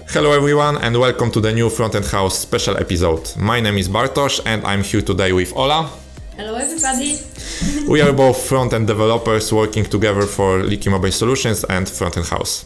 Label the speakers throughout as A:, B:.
A: Hello everyone and welcome to the new Frontend House special episode. My name is Bartosz and I'm here today with Ola.
B: Hello everybody.
A: We are both front-end developers working together for Leaky Mobile Solutions and Frontend House.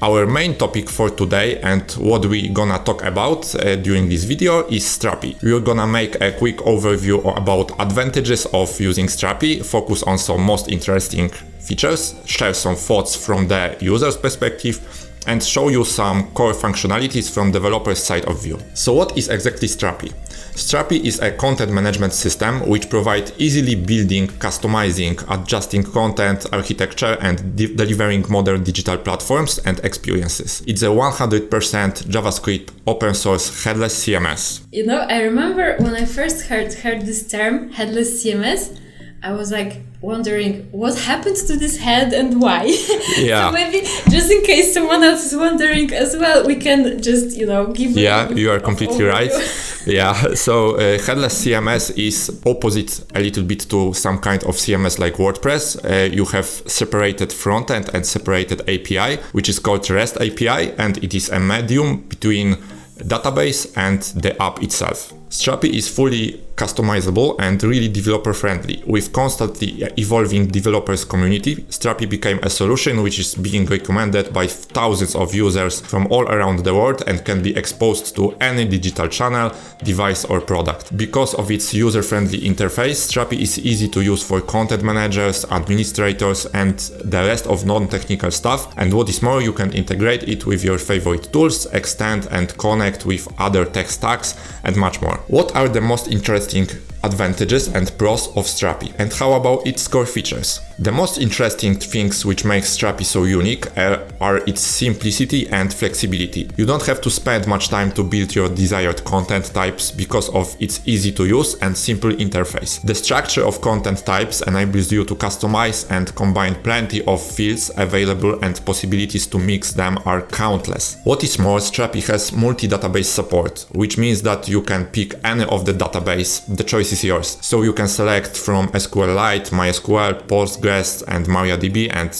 A: Our main topic for today and what we gonna talk about during this video is Strapi. We're gonna make a quick overview about advantages of using Strapi, focus on some most interesting features, share some thoughts from the user's perspective, and show you some core functionalities from developer's side of view. So what is exactly Strapi? Strapi is a content management system which provides easily building, customizing, adjusting content, architecture, and delivering modern digital platforms and experiences. It's a 100% JavaScript open source headless CMS.
B: You know, I remember when I first heard this term, headless CMS, I was like wondering what happened to this head and why.
A: Yeah.
B: So maybe just in case someone else is wondering as well, we can just, give
A: you are completely right. Yeah, so headless CMS is opposite a little bit to some kind of CMS like WordPress. You have separated frontend and separated API, which is called REST API, and it is a medium between database and the app itself. Strapi is fully customizable and really developer friendly. With constantly evolving developers community, Strapi became a solution which is being recommended by thousands of users from all around the world and can be exposed to any digital channel, device or product. Because of its user-friendly interface, Strapi is easy to use for content managers, administrators and the rest of non-technical stuff. And what is more, you can integrate it with your favorite tools, extend and connect with other tech stacks and much more. What are the most interesting advantages and pros of Strapi, and how about its core features? The most interesting things which makes Strapi so unique are its simplicity and flexibility. You don't have to spend much time to build your desired content types because of its easy to use and simple interface. The structure of content types enables you to customize and combine plenty of fields available, and possibilities to mix them are countless. What is more, Strapi has multi-database support, which means that you can pick any of the database. The choice is yours. So you can select from SQLite, MySQL, Postgres and MariaDB and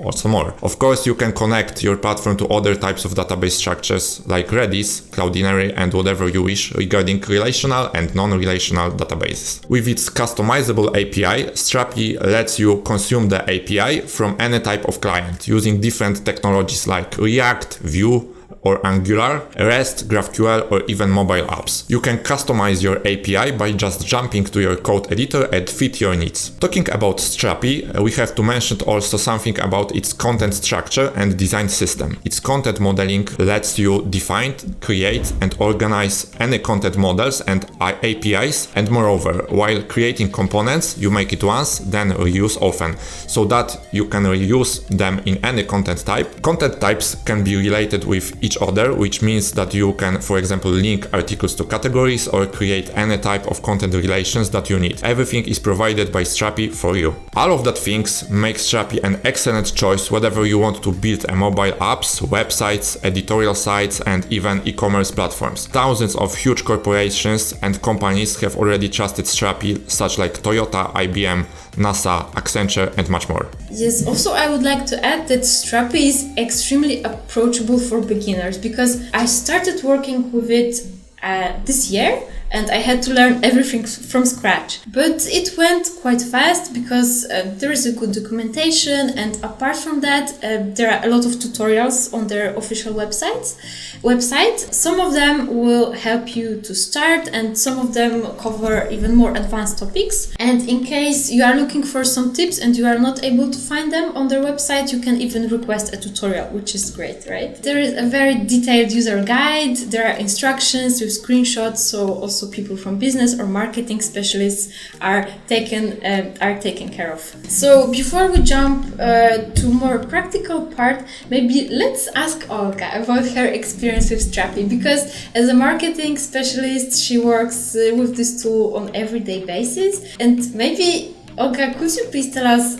A: also more. Of course, you can connect your platform to other types of database structures like Redis, Cloudinary and whatever you wish regarding relational and non-relational databases. With its customizable API, Strapi lets you consume the API from any type of client using different technologies like React, Vue, or Angular, REST, GraphQL, or even mobile apps. You can customize your API by just jumping to your code editor and fit your needs. Talking about Strapi, we have to mention also something about its content structure and design system. Its content modeling lets you define, create, and organize any content models and APIs, and moreover, while creating components, you make it once, then reuse often, so that you can reuse them in any content type. Content types can be related with each other, which means that you can, for example, link articles to categories or create any type of content relations that you need. Everything is provided by Strapi for you. All of that things make Strapi an excellent choice whether you want to build a mobile apps, websites, editorial sites, and even e-commerce platforms. Thousands of huge corporations and companies have already trusted Strapi, such like Toyota, IBM, NASA, Accenture, and much more.
B: Yes, also I would like to add that Strapi is extremely approachable for beginners, because I started working with it this year and I had to learn everything from scratch. But it went quite fast because there is a good documentation, and apart from that, there are a lot of tutorials on their official website. Some of them will help you to start, and some of them cover even more advanced topics. And in case you are looking for some tips and you are not able to find them on their website, you can even request a tutorial, which is great, right? There is a very detailed user guide, there are instructions with screenshots, so also people from business or marketing specialists are taken care of. So before we jump to more practical part, maybe let's ask Olga about her experience with Strapi, because as a marketing specialist, she works with this tool on everyday basis, and maybe Olga, could you please tell us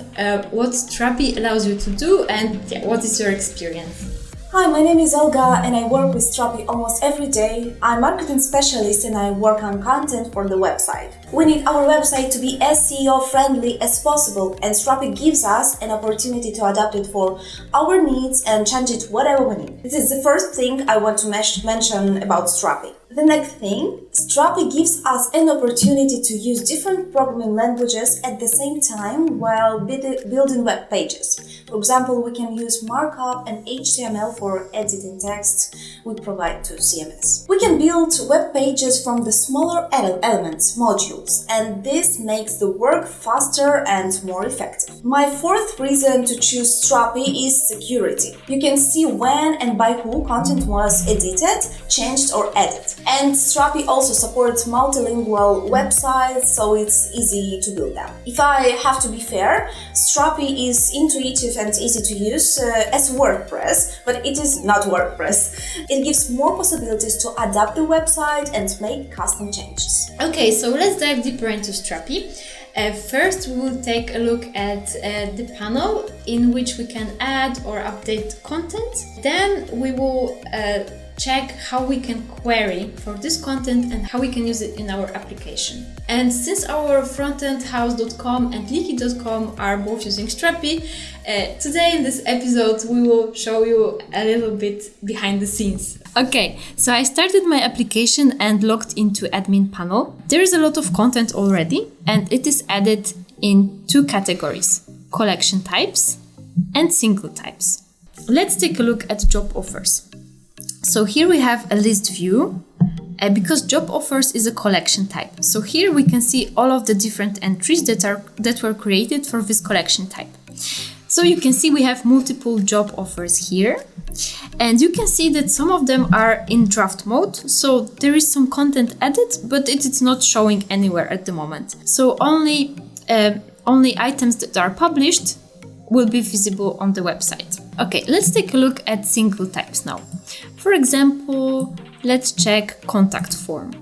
B: what Strapi allows you to do and what is your experience?
C: Hi, my name is Olga and I work with Strapi almost every day. I'm a marketing specialist and I work on content for the website. We need our website to be as SEO friendly as possible, and Strapi gives us an opportunity to adapt it for our needs and change it whatever we need. This is the first thing I want to mention about Strapi. The next thing, Strapi gives us an opportunity to use different programming languages at the same time while building web pages. For example, we can use markup and HTML for editing text we provide to CMS. We can build web pages from the smaller elements, modules, and this makes the work faster and more effective. My fourth reason to choose Strapi is security. You can see when and by who content was edited, changed or added. And Strapi also supports multilingual websites, so it's easy to build them. If I have to be fair, Strapi is intuitive and easy to use as WordPress, but it is not WordPress. It gives more possibilities to adapt the website and make custom changes.
B: Okay, so let's dive deeper into Strapi. First, we will take a look at the panel in which we can add or update content. Then we will check how we can query for this content and how we can use it in our application. And since our frontendhouse.com and leaky.com are both using Strapi, today in this episode we will show you a little bit behind the scenes. Okay, so I started my application and logged into admin panel. There is a lot of content already and it is added in two categories: collection types and single types. Let's take a look at job offers. So here we have a list view because job offers is a collection type. So here we can see all of the different entries that were created for this collection type. So you can see we have multiple job offers here, and you can see that some of them are in draft mode. So there is some content added, but it is not showing anywhere at the moment. So only items that are published will be visible on the website. Okay, let's take a look at single types now. For example, let's check contact form.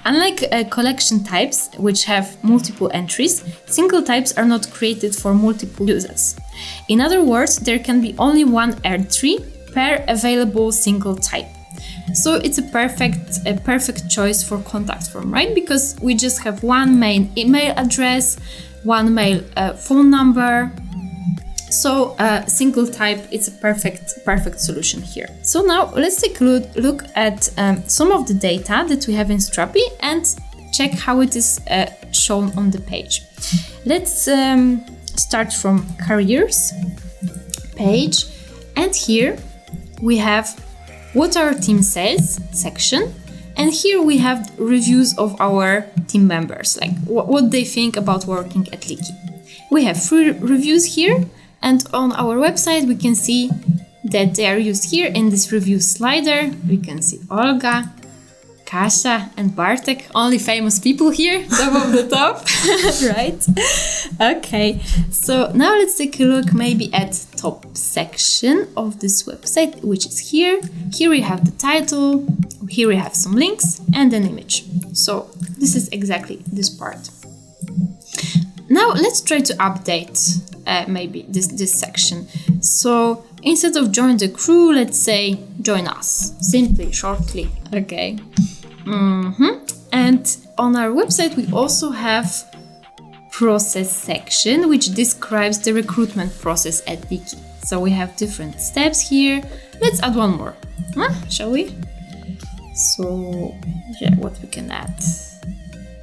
B: Unlike collection types, which have multiple entries, single types are not created for multiple users. In other words, there can be only one entry per available single type. So it's a perfect choice for contact form, right? Because we just have one main email address, one mail phone number. So single type, it's a perfect solution here. So now let's take a look at some of the data that we have in Strapi and check how it is shown on the page. Let's start from careers page, and here we have what our team says section, and here we have reviews of our team members, like what they think about working at Leaky. We have 3 reviews here. And on our website, we can see that they are used here in this review slider. We can see Olga, Kasia, and Bartek, only famous people here, top of the top, right? Okay, so now let's take a look maybe at top section of this website, which is here. Here we have the title, here we have some links and an image. So this is exactly this part. Now let's try to update maybe this section. So instead of join the crew, let's say join us, simply, shortly. Okay. And on our website, we also have process section, which describes the recruitment process at Leaky. So we have different steps here. Let's add one more, shall we? So yeah, what we can add?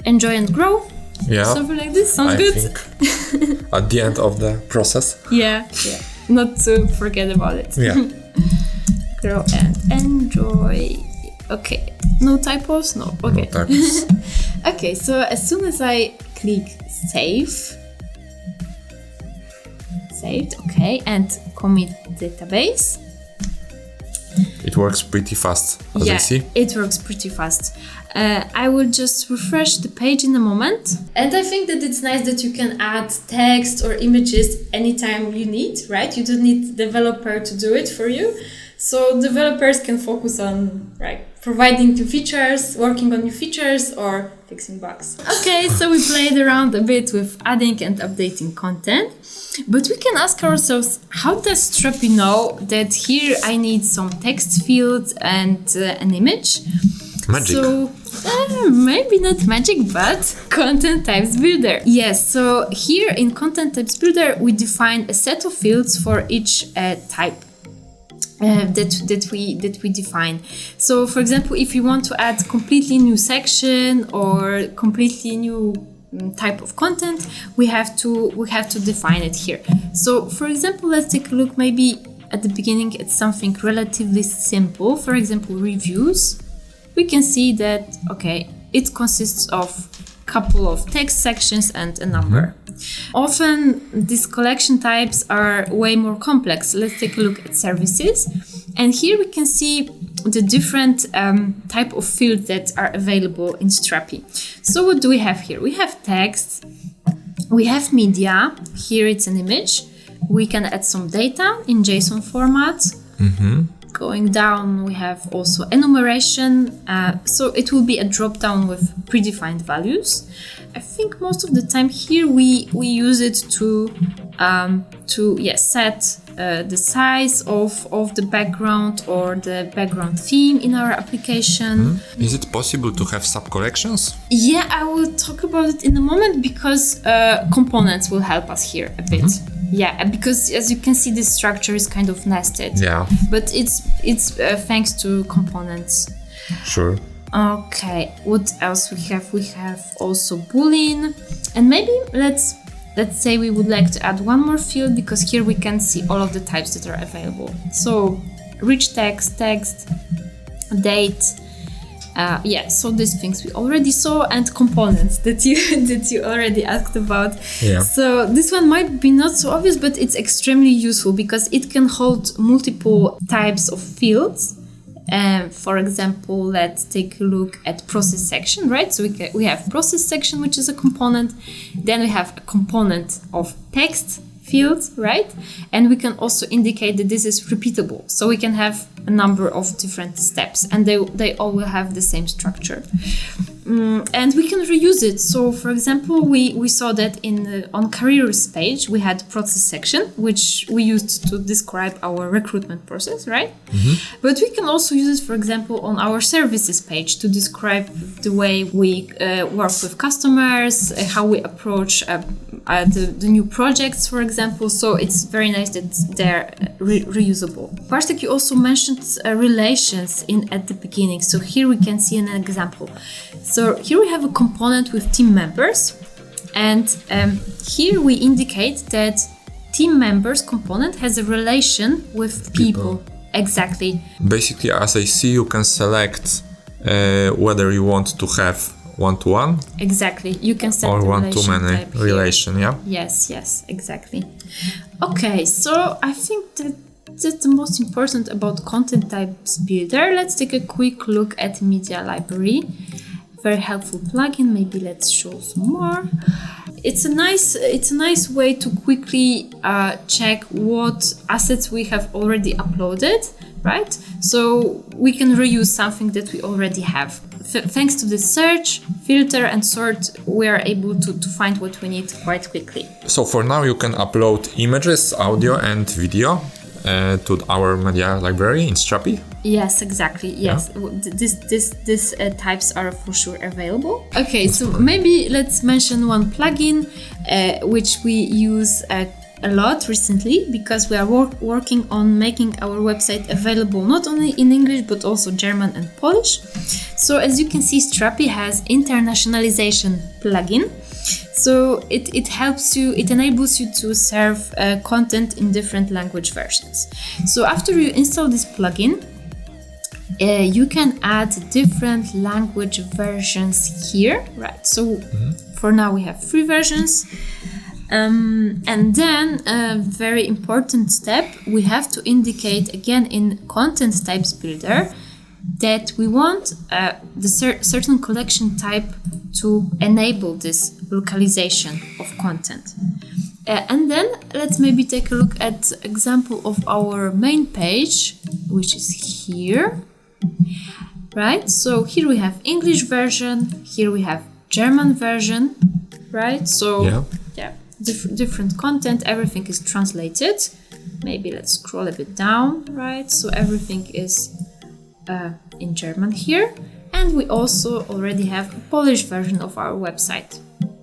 B: Enjoy and grow.
A: Yeah,
B: something like this sounds good.
A: Think at the end of the process.
B: Yeah. Not to forget about it.
A: Yeah.
B: Grow and enjoy. Okay. No typos? No. Okay.
A: No typos.
B: Okay, so as soon as I click save, saved, okay, and commit database.
A: It works pretty fast, as I see.
B: It works pretty fast. I will just refresh the page in a moment. And I think that it's nice that you can add text or images anytime you need, right? You don't need the developer to do it for you. So developers can focus on providing new features, working on new features, or fixing bugs. Okay, so we played around a bit with adding and updating content, but we can ask ourselves, how does Strapi know that here I need some text fields and an image?
A: Magic.
B: So, maybe not magic, but content types builder. Yes, so here in content types builder, we define a set of fields for each type. That we define. So, for example, if you want to add completely new section or completely new type of content, we have to define it here. So, for example, let's take a look. Maybe at the beginning, it's something relatively simple. For example, reviews. We can see that it consists of a couple of text sections and a number. Often these collection types are way more complex. Let's take a look at services. And here we can see the different type of fields that are available in Strapi. So what do we have here? We have text, we have media, here it's an image. We can add some data in JSON format. Going down, we have also enumeration. So it will be a drop-down with predefined values. I think most of the time here we use it to set the size of the background or the background theme in our application.
A: Is it possible to have sub-collections?
B: Yeah, I will talk about it in a moment because components will help us here a bit. Yeah, because as you can see, this structure is kind of nested.
A: Yeah.
B: But it's thanks to components.
A: Sure.
B: Okay, what else we have? We have also Boolean, and maybe let's say we would like to add one more field because here we can see all of the types that are available. So rich text, date. So these things we already saw, and components that you already asked about.
A: Yeah.
B: So this one might be not so obvious, but it's extremely useful because it can hold multiple types of fields. For example, let's take a look at process section, right? So we have process section, which is a component. Then we have a component of text fields, right? And we can also indicate that this is repeatable. So we can have a number of different steps and they all will have the same structure. And we can reuse it. So for example, we saw that on careers page, we had process section, which we used to describe our recruitment process, right? But we can also use it, for example, on our services page to describe the way we work with customers, how we approach the new projects, for example. So it's very nice that they're reusable. Bartek, you also mentioned relations at the beginning. So here we can see an example. So here we have a component with team members, and here we indicate that team members component has a relation with people. Exactly.
A: Basically, as I see, you can select whether you want to have one-to-one.
B: Exactly. You can set
A: or
B: the
A: one-to-many relation, yeah?
B: Yes, exactly. Okay, so I think that's the most important about content types builder. Let's take a quick look at media library. Very helpful plugin. Maybe let's show some more. It's a nice way to quickly check what assets we have already uploaded, right? So we can reuse something that we already have. Thanks to the search, filter and sort, we are able to find what we need quite quickly.
A: So for now you can upload images, audio and video to our media library in Strapi.
B: Yes, exactly. Yes, yeah. These types are for sure available. Okay, so maybe let's mention one plugin which we use a lot recently because we are working on making our website available not only in English but also German and Polish. So as you can see, Strapi has internationalization plugin. So it enables you to serve content in different language versions. So after you install this plugin, you can add different language versions here, right? So for now we have 3 versions. And then a very important step, we have to indicate again in content types builder that we want the certain collection type to enable this localization of content. And then let's maybe take a look at example of our main page, which is here. right? So here we have English version, here we have German version, right? So different content, everything is translated. Maybe let's scroll a bit down, right? So everything is in German here. And we also already have a Polish version of our website,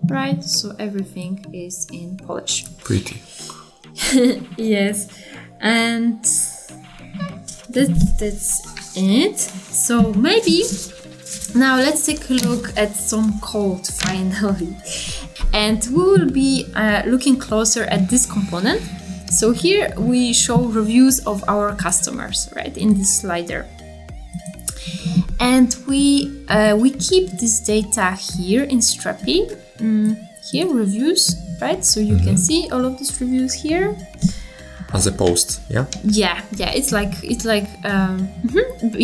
B: right? So everything is in Polish.
A: Pretty.
B: Yes. And that's it. So maybe now let's take a look at some code finally. And we will be looking closer at this component. So here we show reviews of our customers, right, in this slider. And we keep this data here in Strapi. Here, reviews, right? So you can see all of these reviews here.
A: As a post, yeah?
B: Yeah, it's like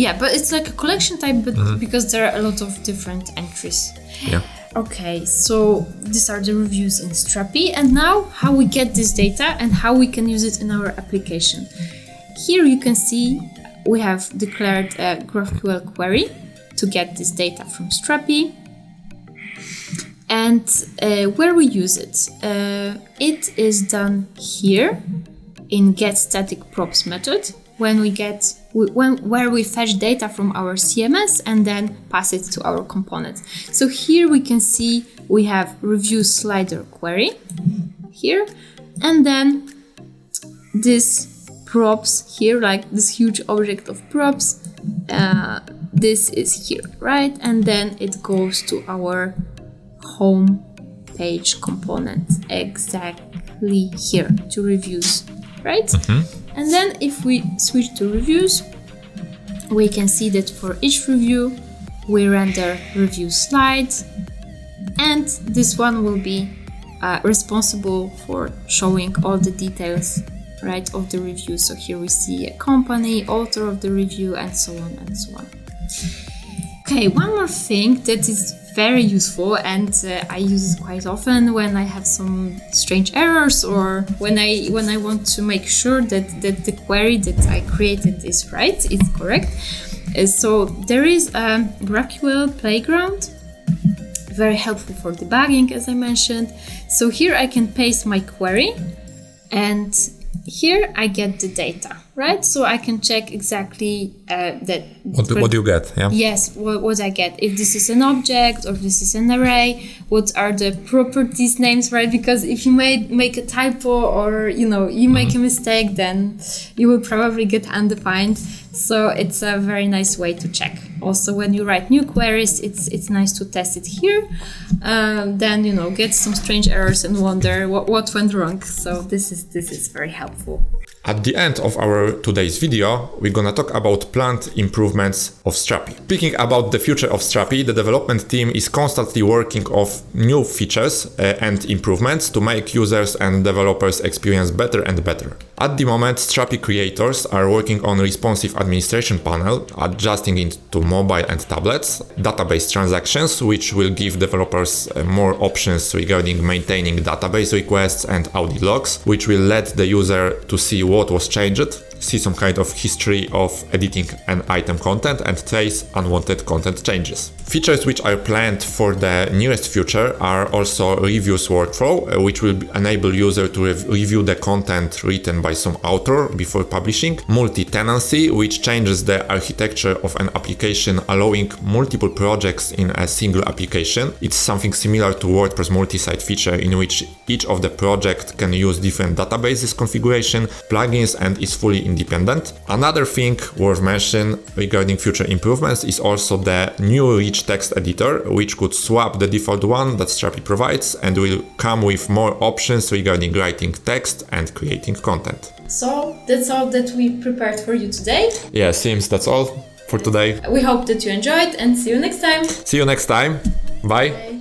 B: yeah, but it's like a collection type, but because there are a lot of different entries.
A: Yeah.
B: Okay, so these are the reviews in Strapi, and now how we get this data and how we can use it in our application. Here you can see we have declared a GraphQL query to get this data from Strapi. And where we use it, it is done here in getStaticProps method when we where we fetch data from our CMS and then pass it to our component. So here we can see we have review slider query here, and then this props here, like this huge object of props, this is here, right? And then it goes to our home page component exactly here to reviews, right? And then if we switch to reviews, we can see that for each review we render review slides, and this one will be responsible for showing all the details, right, of the review. So here we see a company, author of the review, and so on and so on. Okay, one more thing that is very useful, and I use it quite often when I have some strange errors or when I want to make sure that the query that I created is right, is correct. So there is a GraphQL playground, very helpful for debugging, as I mentioned. So here I can paste my query, and here I get the data, right? So I can check exactly that.
A: What do you get? Yeah.
B: Yes, what I get. If this is an object or this is an array, what are the properties names, right? Because if you make a typo or you make a mistake, then you will probably get undefined. So it's a very nice way to check. Also, when you write new queries, it's nice to test it here. Then get some strange errors and wonder what went wrong. So this is very helpful.
A: At the end of our today's video, we're gonna talk about planned improvements of Strapi. Speaking about the future of Strapi, the development team is constantly working on new features and improvements to make users and developers experience better and better. At the moment, Strapi creators are working on responsive administration panel, adjusting it to mobile and tablets, database transactions, which will give developers more options regarding maintaining database requests and audit logs, which will let the user to see what was changed, see some kind of history of editing an item content, and trace unwanted content changes. Features which are planned for the nearest future are also reviews workflow, which will enable user to review the content written by some author before publishing, multi-tenancy, which changes the architecture of an application, allowing multiple projects in a single application. It's something similar to WordPress multi-site feature, in which each of the projects can use different databases configuration, plugins, and is fully independent. Another thing worth mentioning regarding future improvements is also the new rich text editor, which could swap the default one that Strapi provides and will come with more options regarding writing text and creating content.
B: So that's all that we prepared for you today.
A: Yeah, seems that's all for today.
B: We hope that you enjoyed, and see you next time.
A: See you next time. Bye.